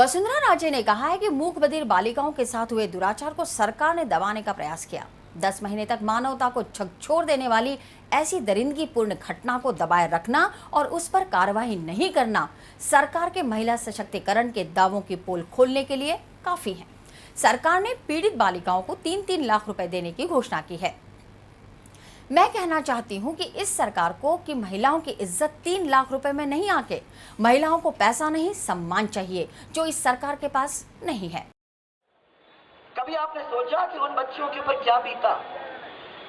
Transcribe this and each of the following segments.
वसुंधरा राजे ने कहा है कि मूक बधिर बालिकाओं के साथ हुए दुराचार को सरकार ने दबाने का प्रयास किया। 10 महीने तक मानवता को झकझोर देने वाली ऐसी दरिंदगीपूर्ण घटना को दबाए रखना और उस पर कार्रवाई नहीं करना सरकार के महिला सशक्तिकरण के दावों की पोल खोलने के लिए काफी है। सरकार ने पीड़ित बालिकाओं को 3-3 लाख रुपए देने की घोषणा की है। मैं कहना चाहती हूं कि इस सरकार को कि महिलाओं की इज्जत 3 लाख रुपए में नहीं आके, महिलाओं को पैसा नहीं सम्मान चाहिए, जो इस सरकार के पास नहीं है। कभी आपने सोचा कि उन बच्चियों के ऊपर क्या बीता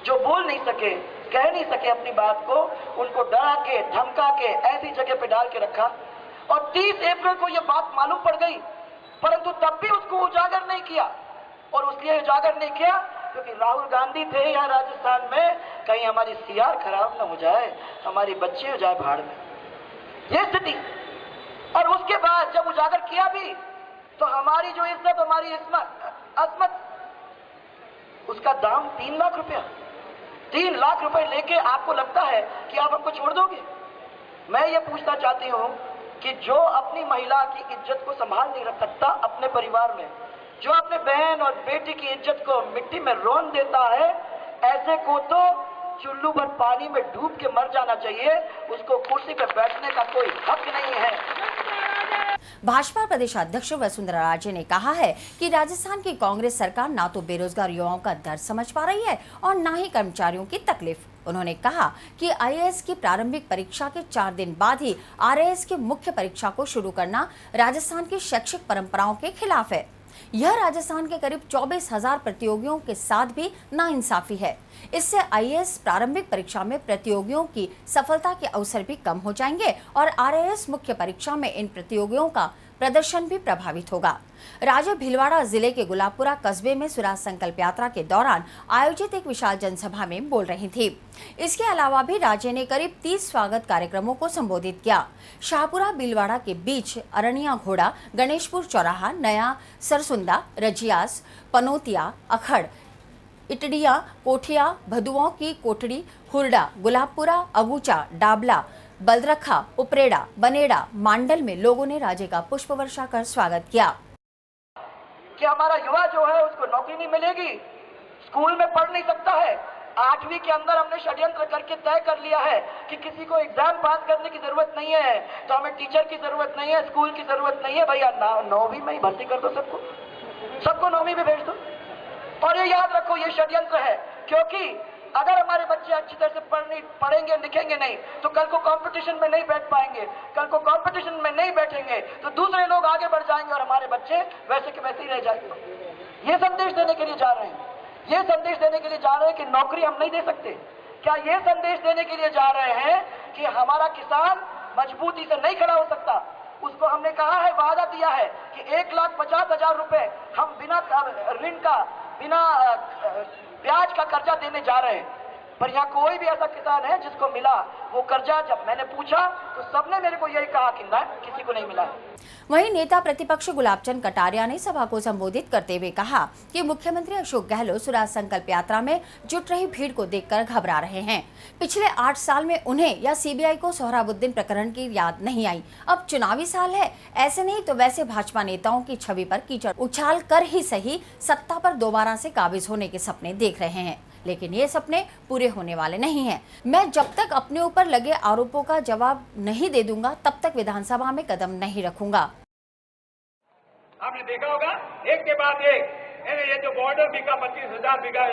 जो बोल नहीं सके, कह नहीं सके अपनी बात को, उनको डरा के धमका के ऐसी जगह पे डाल के रखा और 30 अप्रैल को यह बात मालूम पड़ गई, परंतु तब भी उसको उजागर नहीं किया। और उसलिए उजागर नहीं किया क्योंकि राहुल गांधी थे यहाँ राजस्थान में, कहीं हमारी सीआर खराब न हो जाए, हमारी बच्चे हो जाए भाड़ में, ये स्थिति। और उसके बाद जब उजागर किया भी तो हमारी जो इज्जत, हमारी असमत, उसका दाम 3 लाख रुपया। 3 लाख रुपए लेके आपको लगता है कि आप हमको छोड़ दोगे? मैं ये पूछना चाहती हूँ कि जो अपनी महिला की इज्जत को संभाल नहीं रख सकता अपने परिवार में, जो अपने बहन और बेटी की इज्जत को मिट्टी में रौंद देता है, ऐसे को तो चुल्लू भर पानी में डूब के मर जाना चाहिए, उसको कुर्सी पर बैठने का कोई हक नहीं है। भाजपा प्रदेश अध्यक्ष वसुंधरा राजे ने कहा है कि राजस्थान की कांग्रेस सरकार ना तो बेरोजगार युवाओं का दर्द समझ पा रही है और ना ही कर्मचारियों की तकलीफ। उन्होंने कहा कि आईएएस की प्रारंभिक परीक्षा के 4 दिन बाद ही आरएएस की मुख्य परीक्षा को शुरू करना राजस्थान की शैक्षिक परंपराओं के खिलाफ है। यह राजस्थान के करीब 24,000 प्रतियोगियों के साथ भी नाइंसाफी है। इससे आईएएस प्रारंभिक परीक्षा में प्रतियोगियों की सफलता के अवसर भी कम हो जाएंगे और आरएएस मुख्य परीक्षा में इन प्रतियोगियों का प्रदर्शन भी प्रभावित होगा। राजे भीलवाड़ा जिले के गुलाबपुरा कस्बे में स्वराज संकल्प यात्रा के दौरान आयोजित एक विशाल जनसभा में बोल रही थी। इसके अलावा भी राजे ने करीब 30 स्वागत कार्यक्रमों को संबोधित किया। शाहपुरा भीलवाड़ा के बीच अरनिया घोड़ा, गणेशपुर चौराहा, नया सरसुंदा, रजियास, पनोतिया, अखड़, इटडिया, कोठिया, भदुओं की कोठड़ी, हुरडा, गुलाबपुरा, अगूचा, डाबला, बलरखा, उपरेड़ा, बनेड़ा, मांडल में लोगों ने राजे का पुष्प वर्षा कर स्वागत किया। कि हमारा युवा जो है उसको नौकरी नहीं मिलेगी, स्कूल में पढ़ नहीं सकता है। 8वीं के अंदर हमने षड्यंत्र करके तय कर लिया है कि किसी को एग्जाम पास करने की जरूरत नहीं है, तो हमें टीचर की जरूरत नहीं है, स्कूल की जरूरत नहीं है। भैया 9वीं में ही भर्ती कर दो, सबको 9वीं में भेज दो। और ये याद रखो, ये षड्यंत्र है, क्योंकि अगर हमारे बच्चे अच्छी तरह से पढ़ेंगे लिखेंगे नहीं तो कल को कंपटीशन में नहीं बैठ पाएंगे, कल को कंपटीशन में नहीं बैठेंगे तो दूसरे लोग आगे बढ़ जाएंगे और हमारे बच्चे वैसे के वैसे ही रह जाएंगे। ये संदेश देने के लिए जा रहे हैं, ये संदेश देने के लिए जा रहे हैं कि नौकरी हम नहीं दे सकते। क्या ये संदेश देने के लिए जा रहे हैं कि हमारा किसान मजबूती से नहीं खड़ा हो सकता? उसको हमने कहा है, वादा दिया है कि 1,50,000 रुपए हम बिना ऋण का, बिना ब्याज का कर्जा देने जा रहे हैं। पर यहाँ कोई भी ऐसा किसान है जिसको मिला वो कर्जा? जब मैंने पूछा तो सबने मेरे को यही कहा कि ना, किसी को नहीं मिला है। वहीं नेता प्रतिपक्ष गुलाबचंद कटारिया ने सभा को संबोधित करते हुए कहा कि मुख्यमंत्री अशोक गहलोत स्वराज संकल्प यात्रा में जुट रही भीड़ को देखकर घबरा रहे हैं। पिछले 8 साल में उन्हें या सीबीआई को सोहराबुद्दीन प्रकरण की याद नहीं आई। अब चुनावी साल है, ऐसे नहीं तो वैसे भाजपा नेताओं की छवि पर कीचड़ उछाल कर ही सही सत्ता पर दोबारा से काबिज होने के सपने देख रहे हैं, लेकिन ये सपने पूरे होने वाले नहीं हैं। मैं जब तक अपने ऊपर लगे आरोपों का जवाब नहीं दे दूंगा तब तक विधानसभा में कदम नहीं रखूंगा। आपने देखा होगा एक के बाद एक ये जो बॉर्डर बिका 25,000 बिका,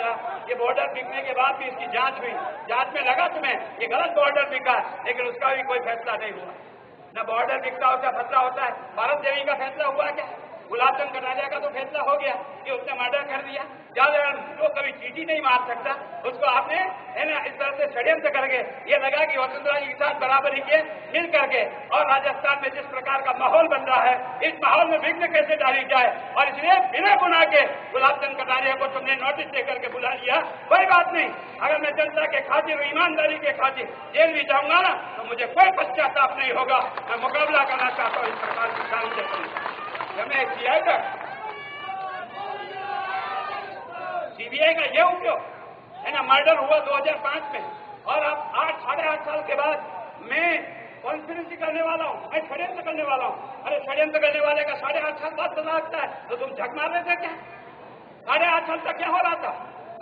ये बॉर्डर बिकने के बाद भी इसकी जांच हुई, जांच में लगा तुम्हें ये गलत बॉर्डर बिका, लेकिन उसका भी कोई फैसला नहीं हुआ। न बॉर्डर बिकता हो क्या फैसला होता है? भारत देवी का फैसला हुआ क्या? गुलाबचंद कटारिया का तो फैसला हो गया कि उसने मर्डर कर दिया। जो कभी चीटी नहीं मार सकता उसको आपने है ना इस तरह से षड्यंत्र करके ये लगा कि वसुंधरा जी के साथ बराबरी के मिल करके, और राजस्थान में जिस प्रकार का माहौल बन रहा है इस माहौल में विघ्न कैसे डाली जाए, और इसलिए बिना गुनाह के गुलाबचंद कटारिया को तुमने नोटिस दे करके बुला लिया। कोई बात नहीं, अगर मैं जनता के खातिर, ईमानदारी के खातिर जेल भी जाऊंगा ना तो मुझे कोई पश्चाताप नहीं होगा। मैं मुकाबला करना चाहता हूँ इस प्रकार की सारी सीबीआई का ये उपयोग है ना। मर्डर हुआ 2005 में और अब 8 साढ़े 8 साल के बाद मैं कॉन्स्पिरेसी करने वाला हूँ, मैं षड्यंत्र करने वाला हूँ। अरे षड्यंत्र करने वाले का 8.5 साल बाद सजा लगता है, तो तुम झक मार रहे थे क्या? 8.5 साल तक क्या हो रहा था?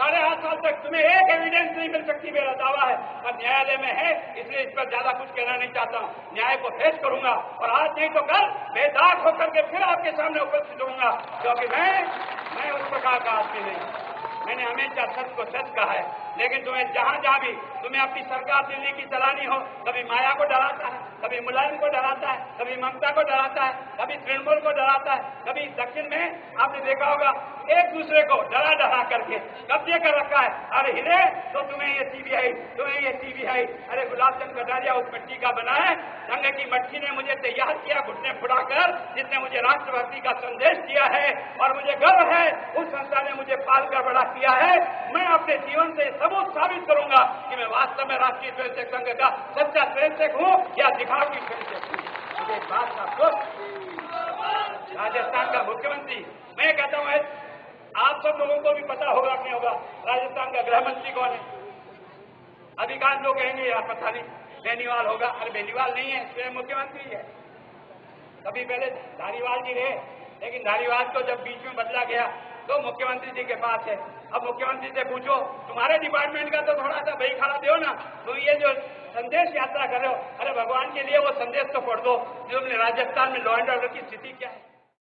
8.5 साल तक तुम्हें एक एविडेंस नहीं मिल सकती, मेरा दावा है, और न्यायालय में है, इसलिए इस पर ज्यादा कुछ कहना नहीं चाहता हूँ। न्याय को फेस करूंगा और आज नहीं तो कल बेदाग होकर के फिर आपके सामने उपस्थित होऊंगा, क्योंकि मैं उस प्रकार का आदमी नहीं। मैंने हमेशा सच को सच कहा है, लेकिन तुम्हें जहां भी तुम्हें अपनी सरकार दिल्ली की चलानी हो, कभी माया को डराता है, कभी मुलायम को डराता है, कभी ममता को डराता है, कभी तृणमूल को डराता है, कभी दक्षिण में आपने देखा होगा एक दूसरे को डरा करके कब्जे कर रखा है। अरे हिले तो तुम्हें ये सीबीआई, अरे गुलाब चंद कटारिया उस मिट्टी का बना है, संघ की मट्टी ने मुझे तैयार किया घुटने फुड़ाकर, जिसने मुझे राष्ट्रभक्ति का संदेश दिया है, और मुझे गर्व है उस संस्था ने मुझे पाल कर बड़ा किया है। मैं अपने जीवन से सबूत साबित करूंगा कि मैं वास्तव में राष्ट्रीय स्वयंसेवक संघ का सच्चा स्वयंसेवक हूँ या दिखावटी स्वयंसेवक हूँ। मुझे इस बात का अफसोस, राजस्थान का मुख्यमंत्री, मैं कहता हूँ आप सब लोगों को भी पता होगा नहीं होगा राजस्थान का गृह मंत्री कौन है? अधिकांश लोग कहेंगे यार पता नहीं, बेनीवाल होगा। अरे बेनीवाल नहीं है, स्वयं मुख्यमंत्री है। कभी पहले धारीवाल जी रहे, लेकिन धारीवाल को जब बीच में बदला गया तो मुख्यमंत्री जी के पास है। अब मुख्यमंत्री से पूछो, तुम्हारे डिपार्टमेंट का तो थोड़ा सा भाई खड़ा दो ना, तो ये जो संदेश यात्रा कर रहे हो, अरे भगवान के लिए वो संदेश तो पढ़ दो, जो राजस्थान में लॉ एंड ऑर्डर की स्थिति क्या है।